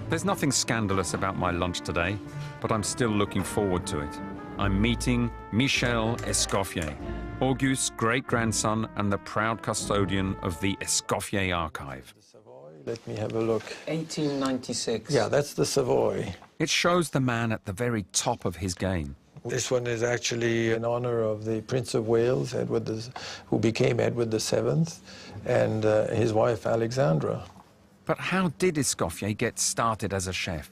There's nothing scandalous about my lunch today, but I'm still looking forward to it. I'm meeting Michel Escoffier, Auguste's great-grandson and the proud custodian of the Escoffier archive. Let me have a look. 1896. Yeah, that's the Savoy. It shows the man at the very top of his game. This one is actually in honor of the Prince of Wales, who became Edward VII, and his wife Alexandra. But how did Escoffier get started as a chef?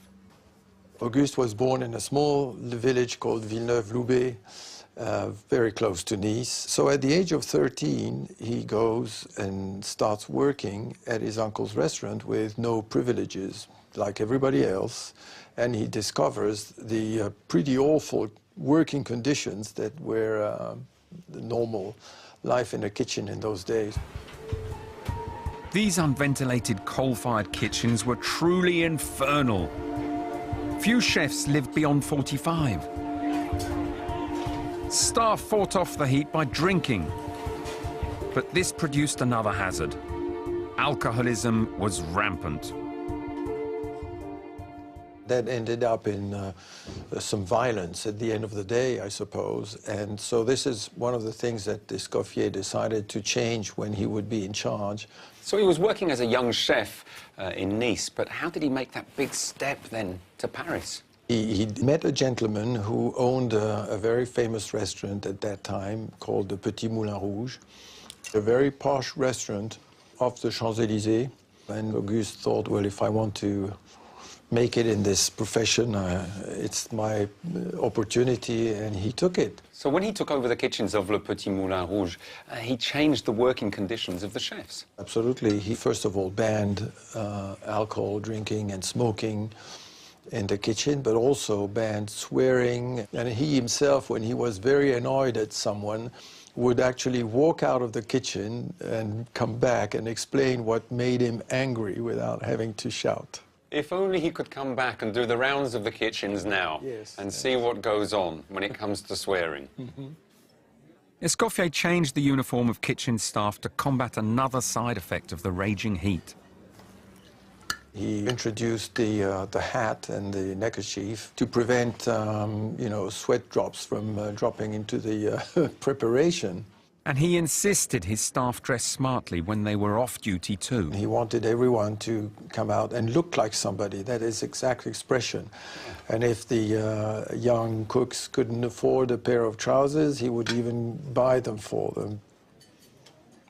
Auguste was born in a small village called Villeneuve-Loubet, very close to Nice. So at the age of 13, he goes and starts working at his uncle's restaurant with no privileges, like everybody else. And he discovers the pretty awful working conditions that were the normal life in a kitchen in those days. These unventilated coal-fired kitchens were truly infernal. Few chefs lived beyond 45. Staff fought off the heat by drinking. But this produced another hazard. Alcoholism was rampant. That ended up in some violence at the end of the day, I suppose. And so this is one of the things that Escoffier decided to change when he would be in charge. So he was working as a young chef in Nice, but how did he make that big step then to Paris? He met a gentleman who owned a very famous restaurant at that time called the Petit Moulin Rouge, a very posh restaurant off the Champs-Élysées. And Auguste thought, well, if I want to make it in this profession, it's my opportunity, and he took it. So when he took over the kitchens of Le Petit Moulin Rouge, he changed the working conditions of the chefs? Absolutely. He first of all banned alcohol drinking and smoking in the kitchen, but also banned swearing. And he himself, when he was very annoyed at someone, would actually walk out of the kitchen and come back and explain what made him angry without having to shout. If only he could come back and do the rounds of the kitchens now, yes, and see what goes on when it comes to swearing. Escoffier changed the uniform of kitchen staff to combat another side effect of the raging heat. He introduced the hat and the neckerchief to prevent, you know, sweat drops from dropping into the preparation. And he insisted his staff dress smartly when they were off duty too. He wanted everyone to come out and look like somebody. That is exact expression. And if the young cooks couldn't afford a pair of trousers, he would even buy them for them.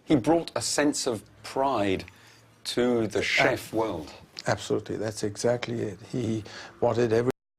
He brought a sense of pride to the chef world. Absolutely, that's exactly it. He wanted every